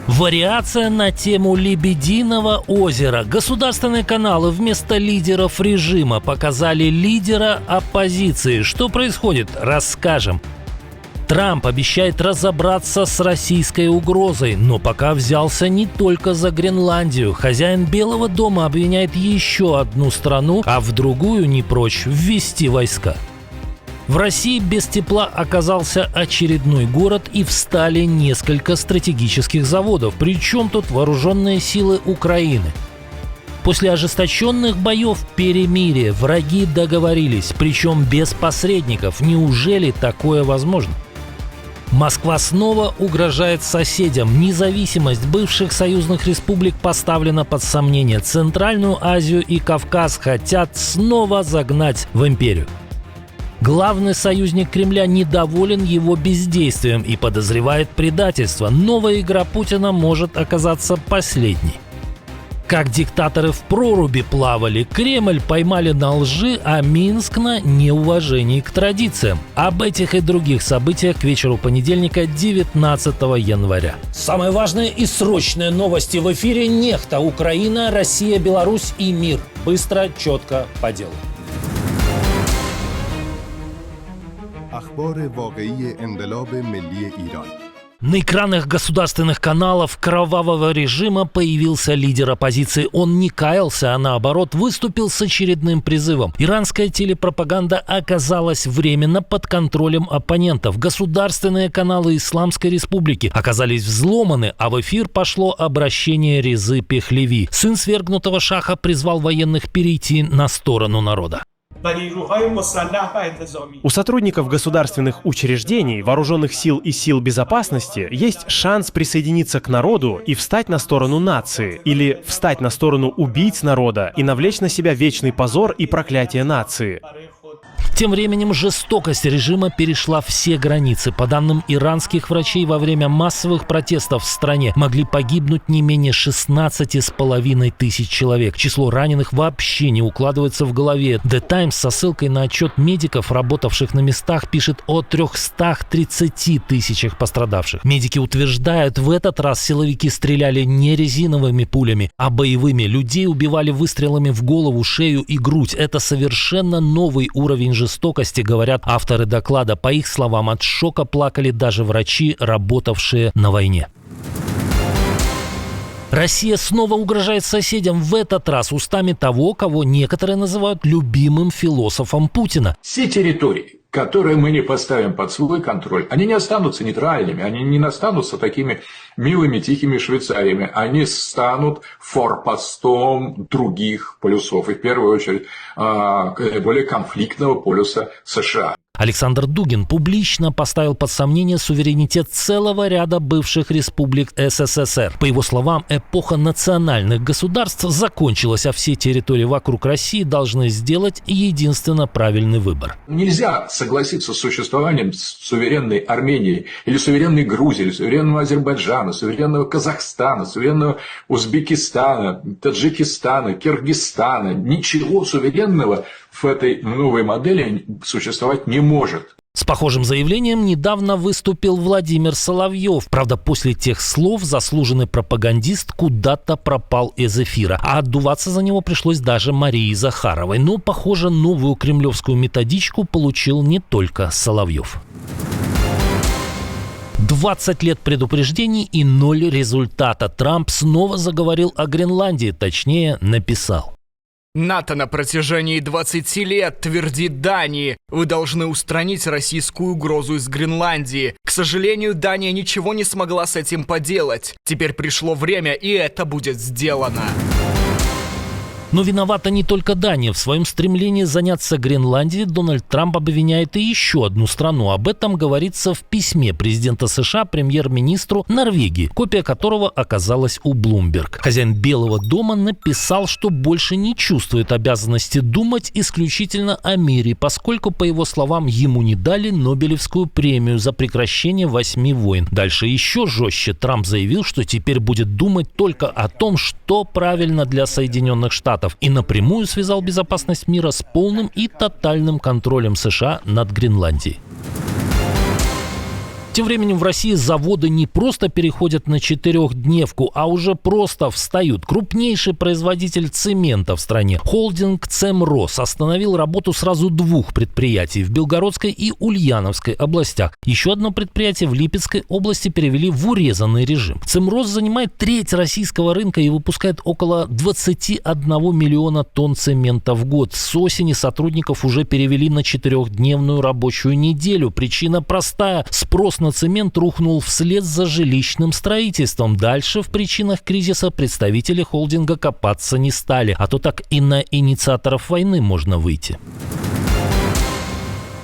Вариация на тему Лебединого озера. Государственные каналы вместо лидеров режима показали лидера оппозиции. Что происходит, расскажем. Трамп обещает разобраться с российской угрозой, но пока взялся не только за Гренландию. Хозяин Белого дома обвиняет еще одну страну, а в другую не прочь ввести войска. В России без тепла оказался очередной город и встали несколько стратегических заводов. Причем тут вооруженные силы Украины. После ожесточенных боев перемирия враги договорились, причем без посредников. Неужели такое возможно? Москва снова угрожает соседям. Независимость бывших союзных республик поставлена под сомнение. Центральную Азию и Кавказ хотят снова загнать в империю. Главный союзник Кремля недоволен его бездействием и подозревает предательство. Новая игра Путина может оказаться последней. Как диктаторы в проруби плавали, Кремль поймали на лжи, а Минск на неуважении к традициям. Об этих и других событиях к вечеру понедельника, 19 января. Самые важные и срочные новости в эфире. Нехта. Украина, Россия, Беларусь и мир. Быстро, четко, по делу. На экранах государственных каналов кровавого режима появился лидер оппозиции. Он не каялся, а наоборот выступил с очередным призывом. Иранская телепропаганда оказалась временно под контролем оппонентов. Государственные каналы Исламской Республики оказались взломаны, а в эфир пошло обращение Резы Пехлеви. Сын свергнутого шаха призвал военных перейти на сторону народа. У сотрудников государственных учреждений, вооруженных сил и сил безопасности есть шанс присоединиться к народу и встать на сторону нации, или встать на сторону убийц народа и навлечь на себя вечный позор и проклятие нации. Тем временем жестокость режима перешла все границы. По данным иранских врачей, во время массовых протестов в стране могли погибнуть не менее 16,5 тысяч человек. Число раненых вообще не укладывается в голове. The Times со ссылкой на отчет медиков, работавших на местах, пишет о 330 тысячах пострадавших. Медики утверждают, в этот раз силовики стреляли не резиновыми пулями, а боевыми. Людей убивали выстрелами в голову, шею и грудь. Это совершенно новый уровень жестокости, говорят авторы доклада. По их словам, от шока плакали даже врачи, работавшие на войне. Россия снова угрожает соседям, в этот раз устами того, кого некоторые называют любимым философом Путина. Все территории, которые мы не поставим под свой контроль, они не останутся нейтральными, они не останутся такими милыми, тихими Швейцариями, они станут форпостом других полюсов, и в первую очередь более конфликтного полюса США. Александр Дугин публично поставил под сомнение суверенитет целого ряда бывших республик СССР. По его словам, эпоха национальных государств закончилась, а все территории вокруг России должны сделать единственно правильный выбор. Нельзя согласиться с существованием суверенной Армении, или суверенной Грузии, или суверенного Азербайджана, суверенного Казахстана, суверенного Узбекистана, Таджикистана, Киргизстана. Ничего суверенного в этой новой модели существовать не может. С похожим заявлением недавно выступил Владимир Соловьев. Правда, после тех слов заслуженный пропагандист куда-то пропал из эфира. А отдуваться за него пришлось даже Марии Захаровой. Но, похоже, новую кремлевскую методичку получил не только Соловьев. 20 лет предупреждений и 0 результата. Трамп снова заговорил о Гренландии, точнее, написал. НАТО на протяжении 20 лет твердит Дании: вы должны устранить российскую угрозу из Гренландии. К сожалению, Дания ничего не смогла с этим поделать. Теперь пришло время, и это будет сделано. Но виновата не только Дания. В своем стремлении заняться Гренландией Дональд Трамп обвиняет и еще одну страну. Об этом говорится в письме президента США премьер-министру Норвегии, копия которого оказалась у Bloomberg. Хозяин Белого дома написал, что больше не чувствует обязанности думать исключительно о мире, поскольку, по его словам, ему не дали Нобелевскую премию за прекращение 8 войн. Дальше еще жестче. Трамп заявил, что теперь будет думать только о том, что правильно для Соединенных Штатов, и напрямую связал безопасность мира с полным и тотальным контролем США над Гренландией. Тем временем в России заводы не просто переходят на 4-дневку, а уже просто встают. Крупнейший производитель цемента в стране, холдинг «Цемрос», остановил работу сразу 2 предприятий в Белгородской и Ульяновской областях. Еще одно предприятие в Липецкой области перевели в урезанный режим. «Цемрос» занимает треть российского рынка и выпускает около 21 миллиона тонн цемента в год. С осени сотрудников уже перевели на 4-дневную рабочую неделю. Причина простая – спрос на цемент рухнул вслед за жилищным строительством. Дальше в причинах кризиса представители холдинга копаться не стали, а то так и на инициаторов войны можно выйти.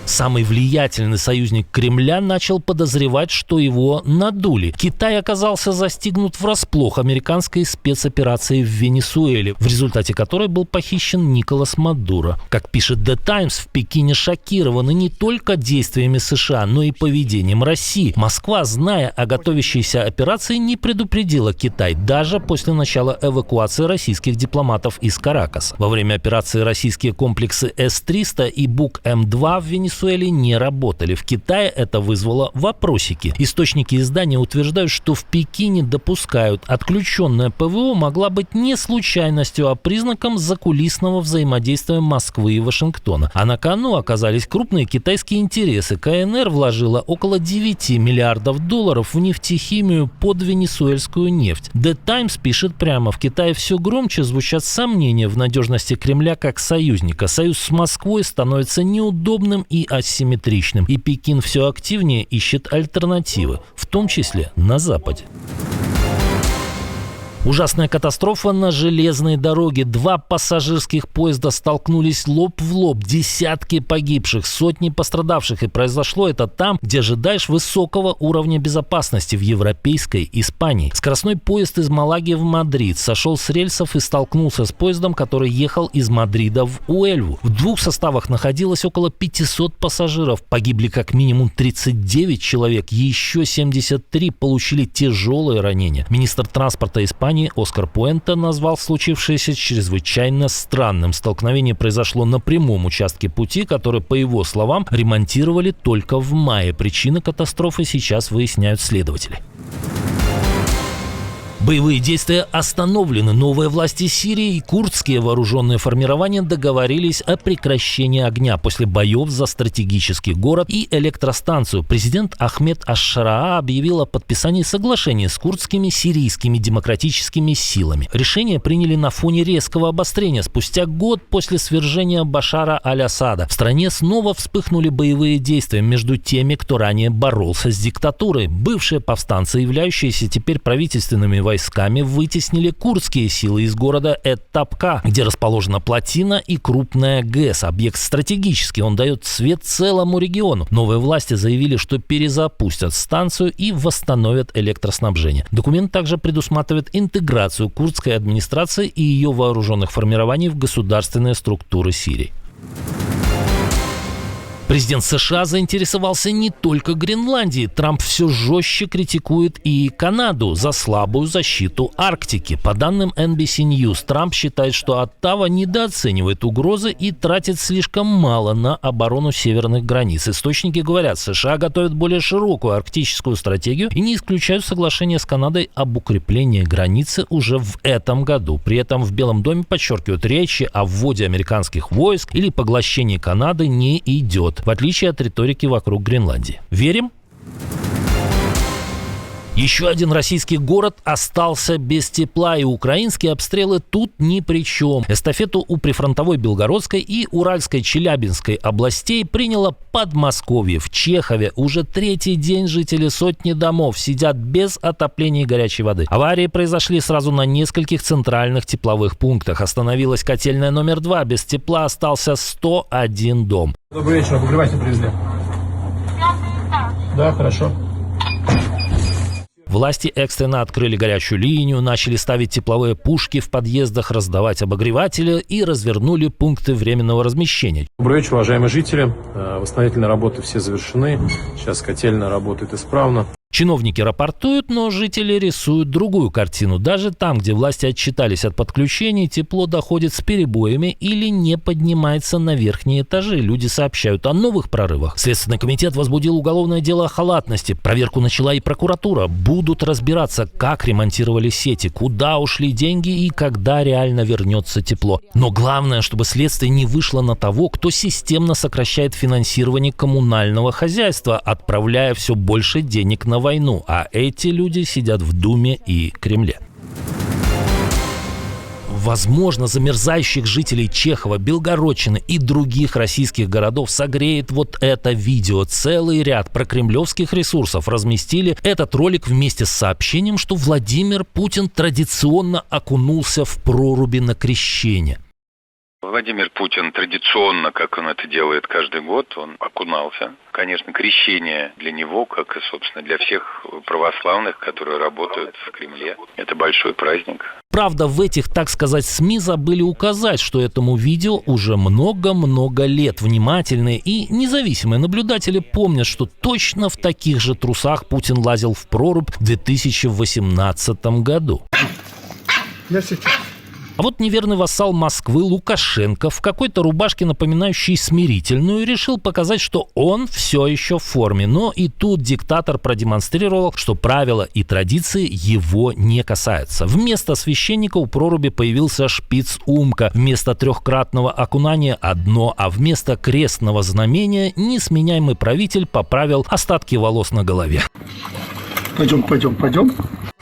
Самый влиятельный союзник Кремля начал подозревать, что его надули. Китай оказался застигнут врасплох американской спецоперацией в Венесуэле, в результате которой был похищен Николас Мадуро. Как пишет The Times, в Пекине шокированы не только действиями США, но и поведением России. Москва, зная о готовящейся операции, не предупредила Китай даже после начала эвакуации российских дипломатов из Каракаса. Во время операции российские комплексы С-300 и Бук-М2 в Венесуэле не работали. В Китае это вызвало вопросики. Источники издания утверждают, что в Пекине допускают, отключенная ПВО могла быть не случайностью, а признаком закулисного взаимодействия Москвы и Вашингтона. А на кону оказались крупные китайские интересы. КНР вложила около 9 миллиардов долларов в нефтехимию под венесуэльскую нефть. The Times пишет прямо: в Китае все громче звучат сомнения в надежности Кремля как союзника. Союз с Москвой становится неудобным и асимметричным, и Пекин все активнее ищет альтернативы, в том числе на Западе. Ужасная катастрофа на железной дороге. 2 пассажирских поезда столкнулись лоб в лоб. Десятки погибших, сотни пострадавших. И произошло это там, где ожидаешь высокого уровня безопасности, в европейской Испании. Скоростной поезд из Малаги в Мадрид сошел с рельсов и столкнулся с поездом, который ехал из Мадрида в Уэльву. В 2 составах находилось около 500 пассажиров. Погибли как минимум 39 человек. Еще 73 получили тяжелые ранения. Министр транспорта Испании Оскар Пуэнте назвал случившееся чрезвычайно странным. Столкновение произошло на прямом участке пути, который, по его словам, ремонтировали только в мае. Причины катастрофы сейчас выясняют следователи. Боевые действия остановлены. Новые власти Сирии и курдские вооруженные формирования договорились о прекращении огня после боев за стратегический город и электростанцию. Президент Ахмед аш-Шараа объявил о подписании соглашения с курдскими сирийскими демократическими силами. Решение приняли на фоне резкого обострения. Спустя год после свержения Башара аль-Асада в стране снова вспыхнули боевые действия между теми, кто ранее боролся с диктатурой. Бывшие повстанцы, являющиеся теперь правительственными войсками, вытеснили курдские силы из города Эт-Табка, где расположена плотина и крупная ГЭС. Объект стратегический, он дает свет целому региону. Новые власти заявили, что перезапустят станцию и восстановят электроснабжение. Документ также предусматривает интеграцию курдской администрации и ее вооруженных формирований в государственные структуры Сирии. Президент США заинтересовался не только Гренландией. Трамп все жестче критикует и Канаду за слабую защиту Арктики. По данным NBC News, Трамп считает, что Оттава недооценивает угрозы и тратит слишком мало на оборону северных границ. Источники говорят, США готовят более широкую арктическую стратегию и не исключают соглашение с Канадой об укреплении границы уже в этом году. При этом в Белом доме подчеркивают, речи о вводе американских войск или поглощении Канады не идет, в отличие от риторики вокруг Гренландии. Верим? Еще один российский город остался без тепла, и украинские обстрелы тут ни при чем. Эстафету у прифронтовой Белгородской и Уральской Челябинской областей приняло Подмосковье. В Чехове уже 3-й день жители сотни домов сидят без отопления и горячей воды. Аварии произошли сразу на нескольких центральных тепловых пунктах. Остановилась котельная номер 2. Без тепла остался 101 дом. Добрый вечер. Обогреватель привезли? Да, хорошо. Власти экстренно открыли горячую линию, начали ставить тепловые пушки в подъездах, раздавать обогреватели и развернули пункты временного размещения. Добрый вечер, уважаемые жители. Восстановительные работы все завершены. Сейчас котельная работает исправно. Чиновники рапортуют, но жители рисуют другую картину. Даже там, где власти отчитались от подключений, тепло доходит с перебоями или не поднимается на верхние этажи. Люди сообщают о новых прорывах. Следственный комитет возбудил уголовное дело о халатности. Проверку начала и прокуратура. Будут разбираться, как ремонтировали сети, куда ушли деньги и когда реально вернется тепло. Но главное, чтобы следствие не вышло на того, кто системно сокращает финансирование коммунального хозяйства, отправляя все больше денег на войну, а эти люди сидят в Думе и Кремле. Возможно, замерзающих жителей Чехова, Белгородчины и других российских городов согреет вот это видео. Целый ряд прокремлевских ресурсов разместили этот ролик вместе с сообщением, что Владимир Путин традиционно окунулся в проруби на Крещение. Владимир Путин традиционно, как он это делает каждый год, он окунался. Конечно, крещение для него, как и, собственно, для всех православных, которые работают в Кремле, это большой праздник. Правда, в этих, так сказать, СМИ забыли указать, что этому видео уже много-много лет. Внимательные и независимые наблюдатели помнят, что точно в таких же трусах Путин лазил в прорубь в 2018 году. А вот неверный вассал Москвы Лукашенко в какой-то рубашке, напоминающей смирительную, решил показать, что он все еще в форме. Но и тут диктатор продемонстрировал, что правила и традиции его не касаются. Вместо священника у проруби появился шпиц-умка. Вместо трехкратного окунания одно, а вместо крестного знамения несменяемый правитель поправил остатки волос на голове. Пойдем.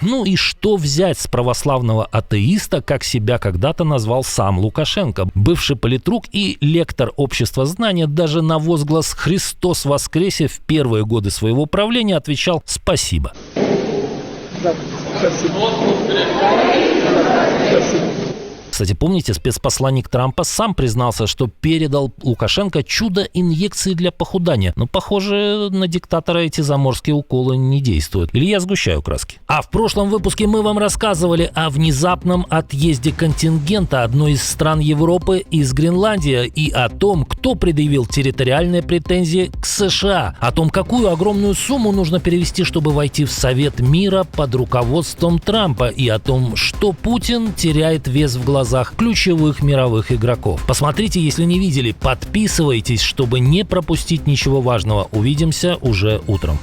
Ну и что взять с православного атеиста, как себя когда-то назвал сам Лукашенко? Бывший политрук и лектор общества знания даже на возглас «Христос воскресе» в первые годы своего правления отвечал «Спасибо». Кстати, помните, спецпосланник Трампа сам признался, что передал Лукашенко чудо-инъекции для похудания. Но, похоже, на диктатора эти заморские уколы не действуют. Или я сгущаю краски. А в прошлом выпуске мы вам рассказывали о внезапном отъезде контингента одной из стран Европы из Гренландии и о том, кто предъявил территориальные претензии к США. О том, какую огромную сумму нужно перевести, чтобы войти в Совет мира под руководством Трампа. И о том, что Путин теряет вес в глазах ключевых мировых игроков. Посмотрите, если не видели, подписывайтесь, чтобы не пропустить ничего важного. Увидимся уже утром.